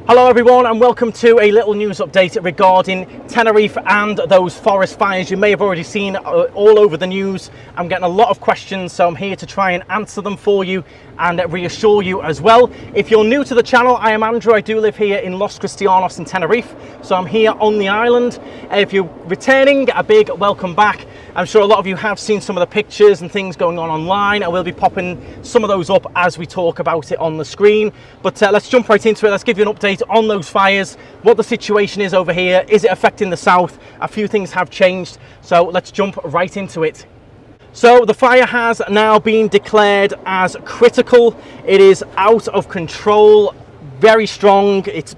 Hello everyone and welcome to a little news update regarding Tenerife and those forest fires. You may have already seen all over the news. I'm getting a lot of questions, so I'm here to try and answer them for you and reassure you as well. If you're new to the channel, I am Andrew. I do live here in Los Cristianos in Tenerife, so I'm here on the island. If you're returning, a big welcome back. I'm sure a lot of you have seen some of the pictures and things going on online. I will be popping some of those up as we talk about it on the screen. But let's jump right into it. Let's give you an update on those fires, what the situation is over here. Is it affecting the south? A few things have changed, so let's jump right into it. So the fire has now been declared as critical. It is out of control, very strong. It's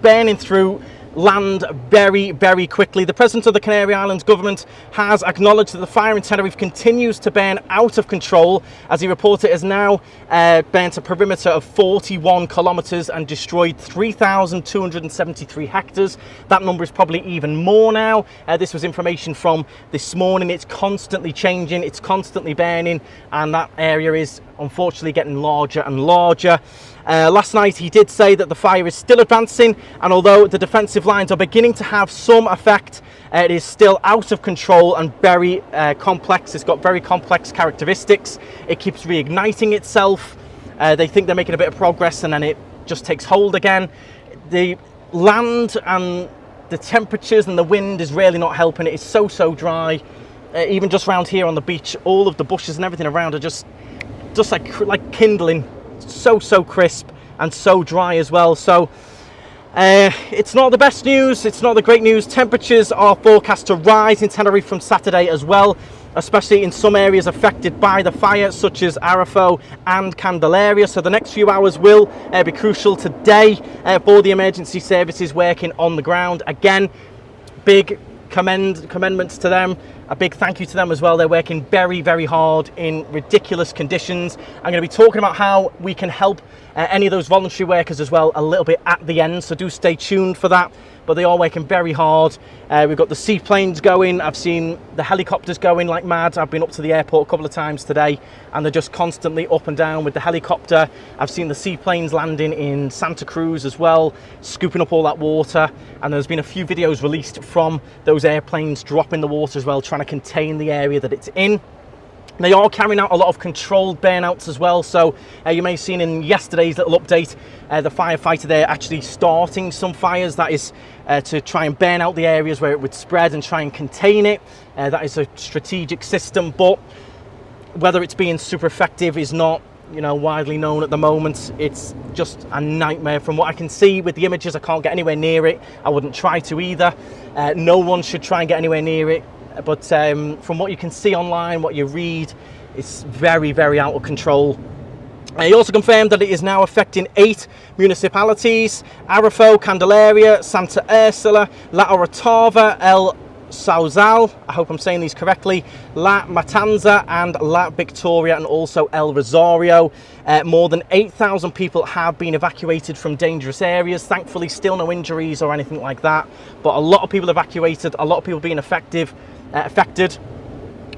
burning through land very, very quickly. The President of the Canary Islands government has acknowledged that the fire in Tenerife continues to burn out of control, as he reported it has now burnt a perimeter of 41 kilometres and destroyed 3,273 hectares. That number is probably even more now. This was information from this morning. It's constantly changing, it's constantly burning, and that area is unfortunately getting larger and larger. Last night he did say that the fire is still advancing, and although the defensive lines are beginning to have some effect, it is still out of control and very complex. It's got very complex characteristics. It keeps reigniting itself. They think they're making a bit of progress and then it just takes hold again. The land and the temperatures and the wind is really not helping. It is so dry. Even just around here on the beach, all of the bushes and everything around are just like kindling. So crisp and so dry as well. So it's not the best news, it's not the great news. Temperatures are forecast to rise in Tenerife from Saturday as well, especially in some areas affected by the fire, such as Arafo and Candelaria. So the next few hours will be crucial today for the emergency services working on the ground. Again, big commendments to them. A big thank you to them as well. They're working very hard in ridiculous conditions. I'm going to be talking about how we can help any of those voluntary workers as well a little bit at the end, so do stay tuned for that. But they are working very hard. We've got the seaplanes going. I've seen the helicopters going like mad. I've been up to the airport a couple of times today and they're just constantly up and down with the helicopter. I've seen the seaplanes landing in Santa Cruz as well, scooping up all that water. And there's been a few videos released from those airplanes dropping the water as well, trying to contain the area that it's in. They are carrying out a lot of controlled burnouts as well. So you may have seen in yesterday's little update, the firefighter there actually starting some fires. That is to try and burn out the areas where it would spread and try and contain it. That is a strategic system, but whether it's being super effective is not, widely known at the moment. It's just a nightmare from what I can see with the images. I can't get anywhere near it. I wouldn't try to either. No one should try and get anywhere near it. But from what you can see online, what you read, it's very out of control. He also confirmed that it is now affecting 8 municipalities: Arafo, Candelaria, Santa Ursula, La Orotava, El Sauzal, I hope I'm saying these correctly, La Matanza and La Victoria, and also El Rosario. More than 8,000 people have been evacuated from dangerous areas. Thankfully, still no injuries or anything like that, but a lot of people evacuated, a lot of people being affected,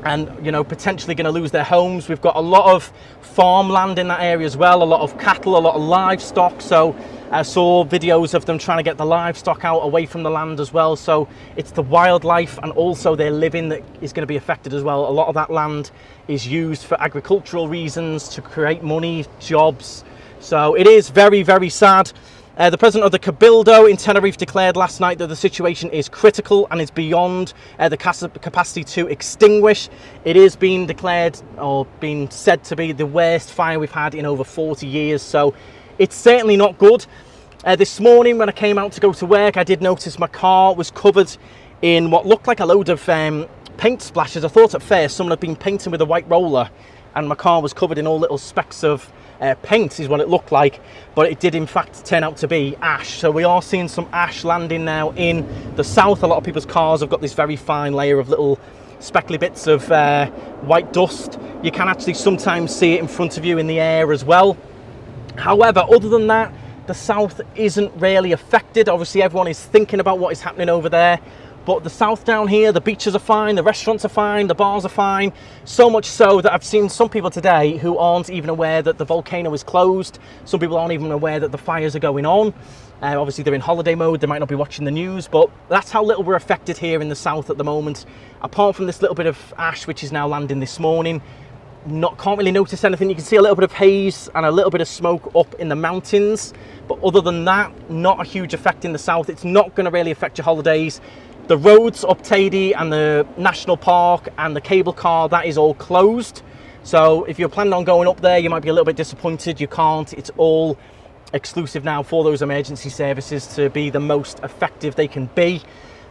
and potentially going to lose their homes. We've got a lot of farmland in that area as well, a lot of cattle, a lot of livestock. So I saw videos of them trying to get the livestock out away from the land as well. So it's the wildlife and also their living that is going to be affected as well. A lot of that land is used for agricultural reasons, to create money, jobs. So it is very sad. The president of the Cabildo in Tenerife declared last night that the situation is critical and is beyond the capacity to extinguish. It is being declared, or being said to be, the worst fire we've had in over 40 years. So it's certainly not good. This morning when I came out to go to work, I did notice my car was covered in what looked like a load of paint splashes. I thought at first someone had been painting with a white roller, and my car was covered in all little specks of paint is what it looked like, but it did in fact turn out to be ash. So we are seeing some ash landing now in the south. A lot of people's cars have got this very fine layer of little speckly bits of white dust. You can actually sometimes see it in front of you in the air as well. However, other than that, the south isn't really affected. Obviously everyone is thinking about what is happening over there, but the south down here, the beaches are fine, the restaurants are fine, the bars are fine. So much so that I've seen some people today who aren't even aware that the volcano is closed. Some people aren't even aware that the fires are going on. Obviously they're in holiday mode, they might not be watching the news, but that's how little we're affected here in the south at the moment. Apart from this little bit of ash which is now landing this morning, can't really notice anything. You can see a little bit of haze and a little bit of smoke up in the mountains, but other than that, not a huge effect in the south. It's not going to really affect your holidays. The roads up Teide and the national park and the cable car, that is all closed. So if you're planning on going up there, you might be a little bit disappointed. You can't. It's all exclusive now for those emergency services to be the most effective they can be.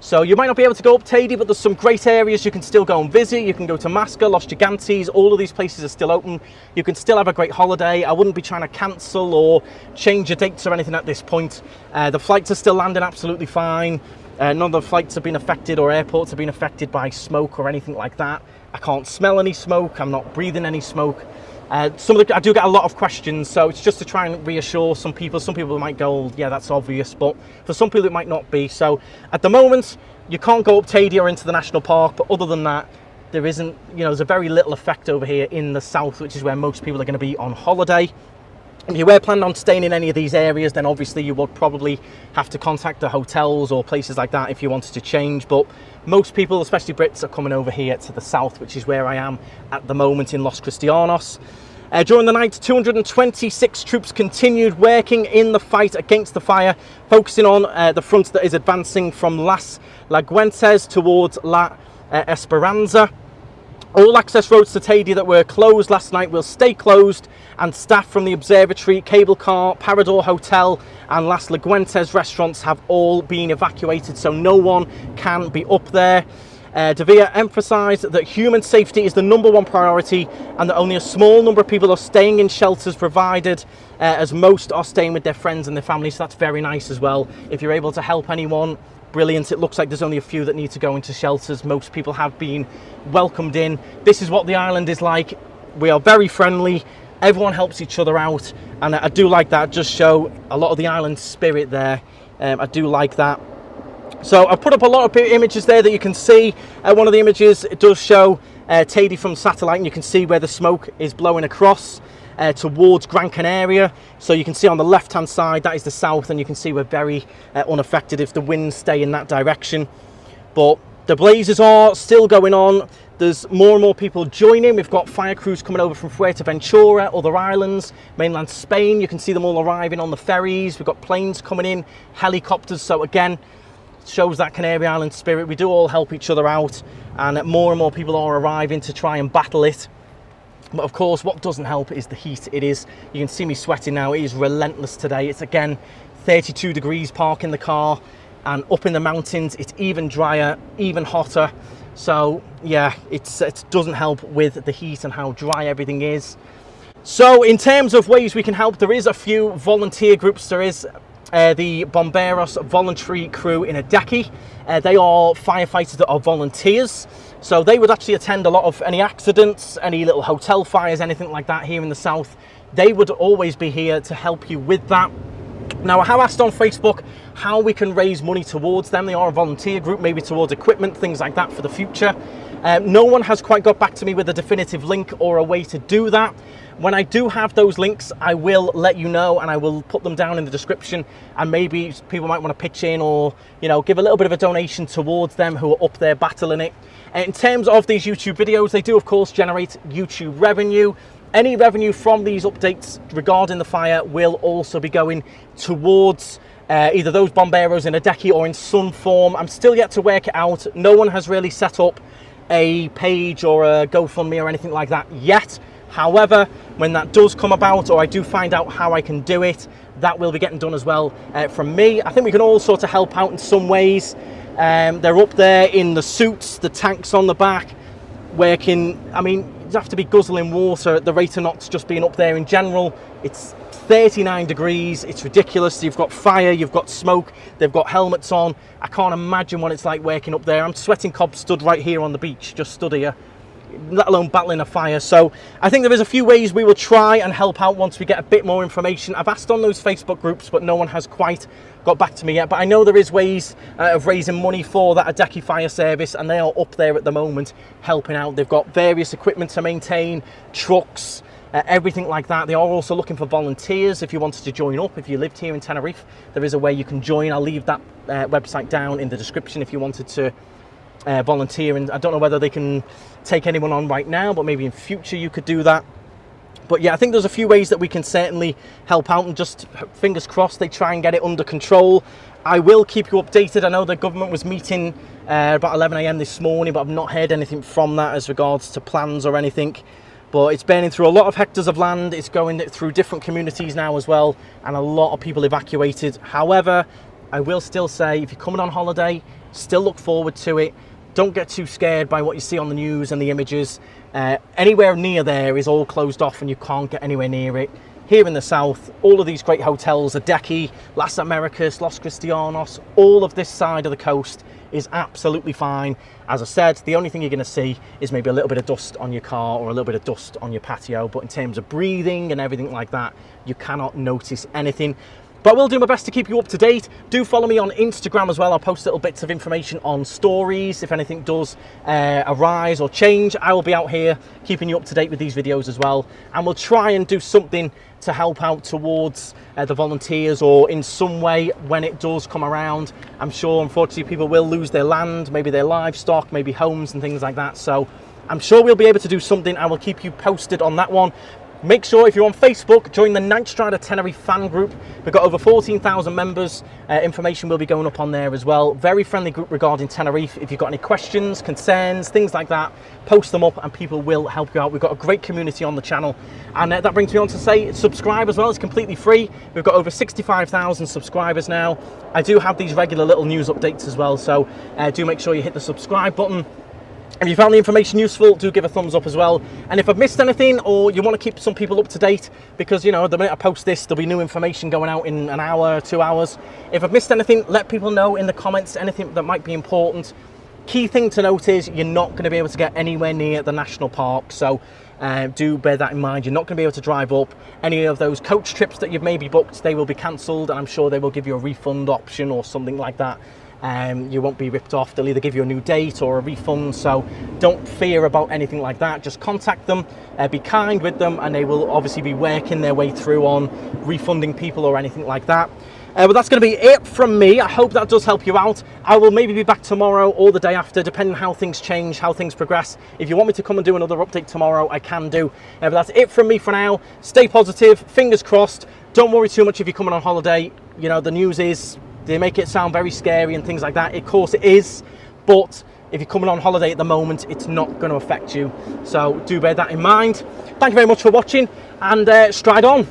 So you might not be able to go up Teide, but there's some great areas you can still go and visit. You can go to Masca, Los Gigantes, all of these places are still open. You can still have a great holiday. I wouldn't be trying to cancel or change your dates or anything at this point. The flights are still landing absolutely fine. None of the flights have been affected or airports have been affected by smoke or anything like that. I can't smell any smoke, I'm not breathing any smoke. I do get a lot of questions, so it's just to try and reassure some people. Some people might go, yeah, that's obvious, but for some people it might not be. So at the moment, you can't go up Teide or into the national park, but other than that, there isn't, there's a very little effect over here in the south, which is where most people are going to be on holiday. If you were planning on staying in any of these areas, then obviously you would probably have to contact the hotels or places like that if you wanted to change. But most people, especially Brits, are coming over here to the south, which is where I am at the moment in Los Cristianos. During the night, 226 troops continued working in the fight against the fire, focusing on the front that is advancing from Las Laguentes towards La Esperanza. All access roads to Teide that were closed last night will stay closed, and staff from the observatory, cable car, Parador Hotel and Las Laguentes restaurants have all been evacuated, so no one can be up there. De Villa emphasised that human safety is the #1 priority and that only a small number of people are staying in shelters provided, as most are staying with their friends and their families. So that's very nice as well. If you're able to help anyone, brilliant. It looks like there's only a few that need to go into shelters. Most people have been welcomed in. This is what the island is like. We are very friendly. Everyone helps each other out, and I do like that. Just show a lot of the island spirit there. I do like that. So I've put up a lot of images there that you can see. One of the images, it does show Teide from satellite, and you can see where the smoke is blowing across towards Gran Canaria. So you can see on the left hand side, that is the south, and you can see we're very unaffected if the winds stay in that direction. But the blazes are still going on. There's more and more people joining. We've got fire crews coming over from Fuerteventura, other islands, mainland Spain. You can see them all arriving on the ferries. We've got planes coming in, helicopters. So again, shows that Canary Island spirit. We do all help each other out, and more people are arriving to try and battle it. But of course, what doesn't help is the heat. You can see me sweating now. It is relentless today. It's again 32 degrees parking the car, and up in the mountains it's even drier, even hotter. So yeah, it doesn't help with the heat and how dry everything is. So in terms of ways we can help, there is a few volunteer groups. There is the Bomberos voluntary crew in Adeki. They are firefighters that are volunteers, so they would actually attend a lot of any accidents, any little hotel fires, anything like that here in the south. They would always be here to help you with that. Now, I have asked on Facebook how we can raise money towards them. They are a volunteer group, maybe towards equipment, things like that for the future. No one has quite got back to me with a definitive link or a way to do that. When I do have those links, I will let you know, and I will put them down in the description, and maybe people might want to pitch in or, give a little bit of a donation towards them who are up there battling it. In terms of these YouTube videos, they do of course generate YouTube revenue. Any revenue from these updates regarding the fire will also be going towards either those bomberos in Adeki or in some form. I'm still yet to work it out. No one has really set up a page or a GoFundMe or anything like that yet. However, when that does come about, or I do find out how I can do it, that will be getting done as well from me. I think we can all sort of help out in some ways. They're up there in the suits, the tanks on the back, working. I mean, you have to be guzzling water at the rate of knots just being up there in general. It's 39 degrees, it's ridiculous. You've got fire, you've got smoke, they've got helmets on. I can't imagine what it's like working up there. I'm sweating cob stood right here on the beach, just stood here. let alone battling a fire. So I think there is a few ways we will try and help out once we get a bit more information. I've asked on those Facebook groups, but no one has quite got back to me yet. But I know there is ways of raising money for that Adeki fire service, and they are up there at the moment helping out. They've got various equipment to maintain, trucks, everything like that. They are also looking for volunteers if you wanted to join up. If you lived here in Tenerife, there is a way you can join. I'll leave that website down in the description if you wanted to volunteer. And I don't know whether they can take anyone on right now, but maybe in future you could do that. But yeah, I think there's a few ways that we can certainly help out, and just fingers crossed they try and get it under control. I will keep you updated. I know the government was meeting about 11 AM this morning, but I've not heard anything from that as regards to plans or anything. But it's burning through a lot of hectares of land. It's going through different communities now as well, and a lot of people evacuated. However, I will still say, if you're coming on holiday, still look forward to it. Don't get too scared by what you see on the news and the images. Anywhere near there is all closed off and you can't get anywhere near it. Here in the south, all of these great hotels, Adeki, Las Americas, Los Cristianos, all of this side of the coast is absolutely fine. As I said, the only thing you're going to see is maybe a little bit of dust on your car or a little bit of dust on your patio. But in terms of breathing and everything like that, you cannot notice anything. But I will do my best to keep you up to date. Do follow me on Instagram as well. I'll post little bits of information on stories. If anything does arise or change, I will be out here keeping you up to date with these videos as well. And we'll try and do something to help out towards the volunteers, or in some way when it does come around. I'm sure, unfortunately, people will lose their land, maybe their livestock, maybe homes and things like that. So I'm sure we'll be able to do something. I will keep you posted on that one. Make sure, if you're on Facebook, join the KnightStrider Tenerife fan group. We've got over 14,000 members. Information will be going up on there as well. Very friendly group regarding Tenerife. If you've got any questions, concerns, things like that, post them up and people will help you out. We've got a great community on the channel. And that brings me on to say, subscribe as well. It's completely free. We've got over 65,000 subscribers now. I do have these regular little news updates as well. So do make sure you hit the subscribe button. If you found the information useful, do give a thumbs up as well. And if I've missed anything, or you want to keep some people up to date, because, you know, the minute I post this, there'll be new information going out in an hour, 2 hours. If I've missed anything, let people know in the comments, anything that might be important. Key thing to note is you're not going to be able to get anywhere near the national park. So do bear that in mind. You're not going to be able to drive up. Any of those coach trips that you've maybe booked, they will be cancelled. And I'm sure they will give you a refund option or something like that. You won't be ripped off. They'll either give you a new date or a refund, so don't fear about anything like that. Just contact them, be kind with them, and they will obviously be working their way through on refunding people or anything like that. But that's going to be it from me. I hope that does help you out. I will maybe be back tomorrow or the day after, depending on how things change, how things progress. If you want me to come and do another update tomorrow, I can do. But that's it from me for now. Stay positive, fingers crossed. Don't worry too much if you're coming on holiday. You know, the news is, they make it sound very scary and things like that. Of course it is, but if you're coming on holiday at the moment, it's not going to affect you. So do bear that in mind. Thank you very much for watching, and stride on.